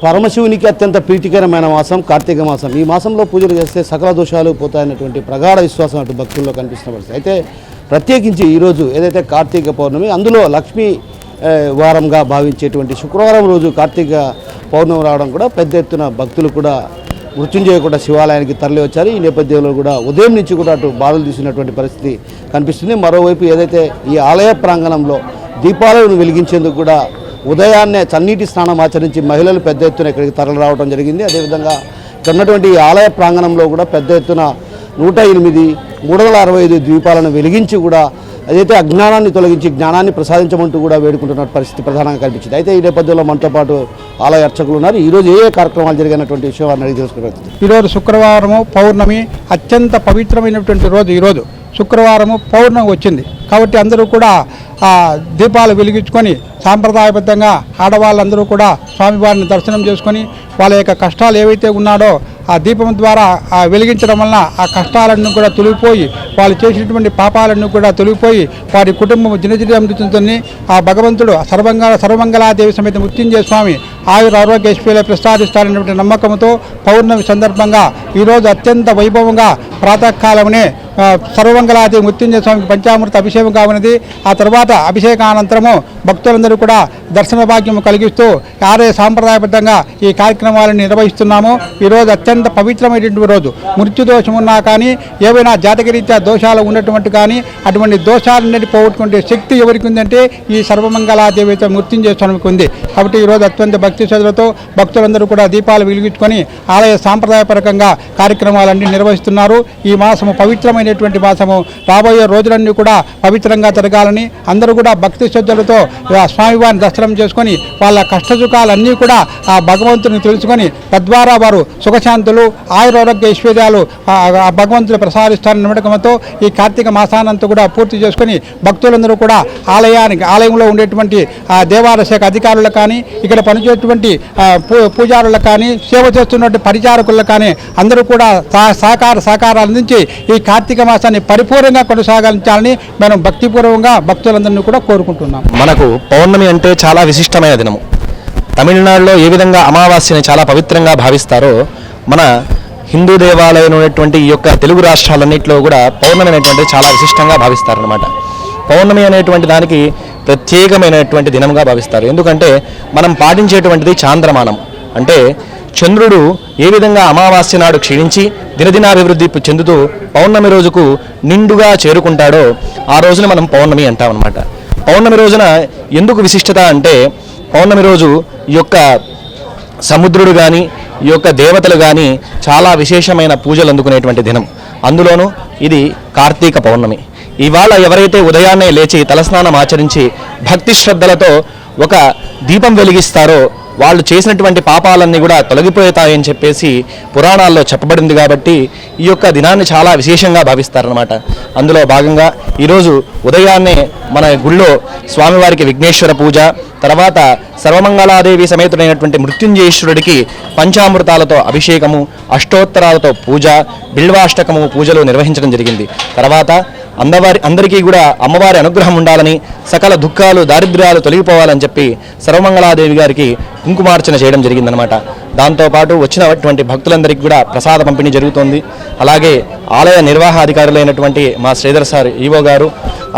పరమశివునికి అత్యంత ప్రీతికరమైన మాసం కార్తీక మాసం. ఈ మాసంలో పూజలు చేస్తే సకల దోషాలు పోతాయన్నటువంటి ప్రగాఢ విశ్వాసం అటు భక్తుల్లో కనిపిస్తున్న పరిస్థితి. అయితే ప్రత్యేకించి ఈరోజు ఏదైతే కార్తీక పౌర్ణమి, అందులో లక్ష్మీ వారంగా భావించేటువంటి శుక్రవారం రోజు కార్తీక పౌర్ణమి రావడం కూడా పెద్ద ఎత్తున భక్తులు కూడా మృత్యుంజయ కూడా శివాలయానికి తరలి వచ్చారు. ఈ నేపథ్యంలో కూడా ఉదయం నుంచి కూడా అటు బాధలు తీసినటువంటి పరిస్థితి కనిపిస్తుంది. మరోవైపు ఏదైతే ఈ ఆలయ ప్రాంగణంలో దీపాలను వెలిగించేందుకు కూడా ఉదయాన్నే చన్నీటి స్నానం ఆచరించి మహిళలు పెద్ద ఎత్తున ఇక్కడికి తరలి రావడం జరిగింది. అదేవిధంగా ఇక్కడ ఉన్నటువంటి ఈ ఆలయ ప్రాంగణంలో కూడా పెద్ద ఎత్తున 108 365 దీపాలను వెలిగించి కూడా అదైతే అజ్ఞానాన్ని తొలగించి జ్ఞానాన్ని ప్రసాదించమంటూ కూడా వేడుకుంటున్న పరిస్థితి ప్రధానంగా కనిపించింది. అయితే ఈ నేపథ్యంలో మనతో పాటు ఆలయ అర్చకులు ఉన్నారు. ఈరోజు ఏ కార్యక్రమాలు జరిగినటువంటి విషయం వారిని అడిగి తెలుసుకునే ఈరోజు శుక్రవారము పౌర్ణమి, అత్యంత పవిత్రమైనటువంటి రోజు. ఈరోజు శుక్రవారము పౌర్ణమి వచ్చింది కాబట్టి అందరూ కూడా దీపాలు వెలిగించుకొని సాంప్రదాయబద్ధంగా ఆడవాళ్ళందరూ కూడా స్వామివారిని దర్శనం చేసుకొని వాళ్ళ యొక్క కష్టాలు ఏవైతే ఉన్నాడో ఆ దీపం ద్వారా వెలిగించడం వలన ఆ కష్టాలన్నీ కూడా తొలగిపోయి వాళ్ళు చేసినటువంటి పాపాలన్నీ కూడా తొలగిపోయి వారి కుటుంబం దినదినమృతుందని ఆ భగవంతుడు సర్వమంగళాదేవి సమేత మృత్యుంజయ స్వామి ఆయుర ఆరోగ్య ఐశ్వర్యాలు ప్రసాదిస్తారనేటువంటి నమ్మకంతో పౌర్ణమి సందర్భంగా ఈరోజు అత్యంత వైభవంగా ప్రాతకాలమునే సర్వమంగళాదేవి మృత్యుంజయ స్వామికి పంచామృత అభిషేకం కావున్నది. ఆ తర్వాత అభిషేకానంతరము భక్తులందరూ కూడా దర్శన భాగ్యము కలిగిస్తూ ఆలయ సాంప్రదాయబద్ధంగా ఈ కార్యక్రమాలను నిర్వహిస్తున్నాము. ఈరోజు అత్యంత పవిత్రమైనటువంటి రోజు. మృత్యు దోషం ఉన్నా కానీ, ఏవైనా జాతకరీత్యా దోషాలు ఉన్నటువంటి కానీ అటువంటి దోషాలన్నిటి పోగొట్టుకునే శక్తి ఎవరికి ఉందంటే ఈ సర్వమంగళాదేవి మృత్యుంజయ స్వామికి ఉంది. కాబట్టి ఈరోజు అత్యంత భక్తి శ్రద్ధలతో భక్తులందరూ కూడా దీపాలు వెలిగించుకొని ఆలయ సాంప్రదాయపరంగా కార్యక్రమాలన్నీ నిర్వహిస్తున్నారు. ఈ మాసము పవిత్రమైనటువంటి మాసము. రాబోయే రోజులన్నీ కూడా పవిత్రంగా జరగాలని అందరూ కూడా భక్తి శ్రద్ధలతో స్వామివారిని దర్శనం చేసుకొని వాళ్ళ కష్టసుఖాలన్నీ కూడా ఆ భగవంతుని తెలుసుకొని తద్వారా వారు సుఖశాంతులు ఆయురారోగ్య ఐశ్వర్యాలు ఆ భగవంతులు ప్రసాదిస్తారని నమ్మకంతో ఈ కార్తీక మాసానంతా కూడా పూర్తి చేసుకొని భక్తులందరూ కూడా ఆలయంలో ఉండేటువంటి దేవాలయ శాఖ అధికారులకు కానీ, ఇక్కడ పనిచేసేటువంటి పూజారులకు కానీ, సేవ చేస్తున్నటువంటి పరిచారకులకు కానీ అందరూ కూడా సహకారాలు అందించి ఈ కార్తీక మాసాన్ని పరిపూర్ణంగా కొనసాగించాలని మేము భక్తిపూర్వకంగా భక్తులందరినీ కూడా కోరుకుంటున్నాం. మనకు పౌర్ణమి అంటే చాలా విశిష్టమైన దినము. తమిళనాడులో ఏ విధంగా అమావాస్యని చాలా పవిత్రంగా భావిస్తారో మన హిందూ దేవాలయం ఉన్నటువంటి ఈ యొక్క తెలుగు రాష్ట్రాలన్నింటిలో కూడా పౌర్ణమి అనేటువంటిది చాలా విశిష్టంగా భావిస్తారనమాట. పౌర్ణమి అనేటువంటి దానికి ప్రత్యేకమైనటువంటి దినంగా భావిస్తారు. ఎందుకంటే మనం పాటించేటువంటిది చాంద్రమానం. అంటే చంద్రుడు ఏ విధంగా అమావాస్య నాడు క్షీణించి దినదినాభివృద్ధి చెందుతూ పౌర్ణమి రోజుకు నిండుగా చేరుకుంటాడో ఆ రోజున మనం పౌర్ణమి అంటామన్నమాట. పౌర్ణమి రోజున ఎందుకు విశిష్టత అంటే పౌర్ణమి రోజు ఈ యొక్క సముద్రుడు కానీ, ఈ యొక్క దేవతలు కానీ చాలా విశేషమైన పూజలు అందుకునేటువంటి దినం. అందులోనూ ఇది కార్తీక పౌర్ణమి. ఇవాళ ఎవరైతే ఉదయాన్నే లేచి తలస్నానం ఆచరించి భక్తి శ్రద్ధలతో ఒక దీపం వెలిగిస్తారో వాళ్ళు చేసినటువంటి పాపాలన్నీ కూడా తొలగిపోతాయని చెప్పేసి పురాణాల్లో చెప్పబడింది. కాబట్టి ఈ యొక్క దినాన్ని చాలా విశేషంగా భావిస్తారనమాట. అందులో భాగంగా ఈరోజు ఉదయాన్నే మన గుళ్ళో స్వామివారికి విఘ్నేశ్వర పూజ, తర్వాత సర్వమంగళాదేవి సమేతుడైనటువంటి మృత్యుంజయేశ్వరుడికి పంచామృతాలతో అభిషేకము, అష్టోత్తరాలతో పూజ, బిల్వాష్టకము పూజలు నిర్వహించడం జరిగింది. తర్వాత అందరికీ కూడా అమ్మవారి అనుగ్రహం ఉండాలని, సకల దుఃఖాలు దారిద్ర్యాలు తొలగిపోవాలని చెప్పి సర్వమంగళాదేవి గారికి కుంకుమార్చన చేయడం జరిగిందనమాట. దాంతోపాటు వచ్చినటువంటి భక్తులందరికీ కూడా ప్రసాద పంపిణీ జరుగుతోంది. అలాగే ఆలయ నిర్వాహాధికారులైనటువంటి మా శ్రీధర్ సార్ ఈవో గారు,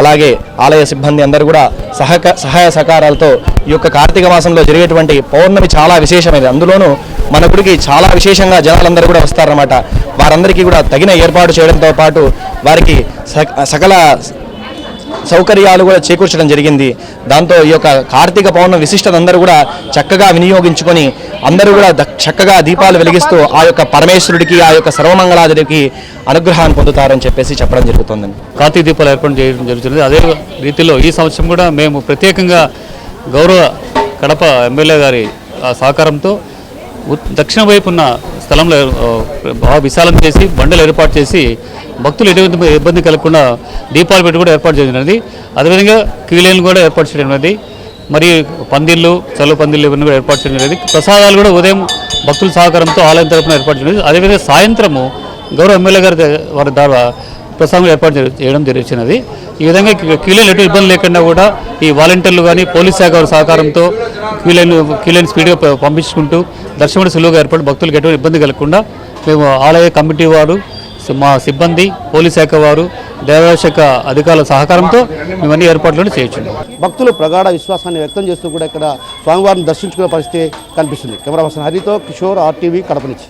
అలాగే ఆలయ సిబ్బంది అందరూ కూడా సహాయ సహకారాలతో ఈ యొక్క కార్తీక మాసంలో జరిగేటువంటి పౌర్ణమి చాలా విశేషమైనది. అందులోనూ మన గుడికి చాలా విశేషంగా జనాలందరూ కూడా వస్తారన్నమాట. వారందరికీ కూడా తగిన ఏర్పాటు చేయడంతో పాటు వారికి సకల సౌకర్యాలు కూడా చేకూర్చడం జరిగింది. దాంతో ఈ యొక్క కార్తీక పౌర్ణమి విశిష్టత అందరూ కూడా చక్కగా వినియోగించుకొని అందరూ కూడా చక్కగా దీపాలు వెలిగిస్తూ ఆ యొక్క పరమేశ్వరుడికి, ఆ యొక్క సర్వమంగళాదేవికి అనుగ్రహాన్ని పొందుతారని చెప్పేసి చెప్పడం జరుగుతుందండి. కార్తీక దీపాలు ఏర్పాటు చేయడం జరుగుతుంది. అదే రీతిలో ఈ సంవత్సరం కూడా మేము ప్రత్యేకంగా గౌరవ కడప ఎమ్మెల్యే గారి సహకారంతో దక్షిణ వైపు ఉన్న స్థలంలో బాగా విశాలం చేసి బండలు ఏర్పాటు చేసి భక్తులు ఎటువంటి ఇబ్బంది కలగకుండా దీపాలు పెట్టి కూడా ఏర్పాటు చేయడం. అదేవిధంగా క్యూలైన్లు కూడా ఏర్పాటు చేయడం అనేది, మరి పందిళ్ళు, చల్ల పందిళ్ళు ఇవన్నీ కూడా ఏర్పాటు చేయడం అనేది. ప్రసాదాలు కూడా ఉదయం భక్తుల సహకారంతో ఆలయం తరపున ఏర్పాటు చేయడం. అదేవిధంగా సాయంత్రము గౌరవ ఎమ్మెల్యే గారి వారి ద్వారా ప్రసాదం ఏర్పాటు చేయడం జరిగినది. ఈ విధంగా క్యూలైన్ ఎటువంటి ఇబ్బంది లేకుండా కూడా ఈ వాలంటీర్లు కానీ పోలీస్ శాఖ వారి సహకారంతో క్యూలైన్ స్పీడ్గా పంపించుకుంటూ దర్శనం సులువుగా ఏర్పడి భక్తులకు ఎటువంటి ఇబ్బంది కలగకుండా మేము ఆలయ కమిటీ వారు, మా సిబ్బంది, పోలీస్ శాఖ వారు, దేవాదాయ శాఖ అధికారుల సహకారంతో ఇవన్నీ ఏర్పాట్లను చేయొచ్చు. భక్తులు ప్రగాఢ విశ్వాసాన్ని వ్యక్తం చేస్తూ కూడా ఇక్కడ స్వామివారిని దర్శించుకునే పరిస్థితి కనిపిస్తుంది. కెమెరా పర్సన్ హరితో కిషోర్, RTV, కడప నుంచి.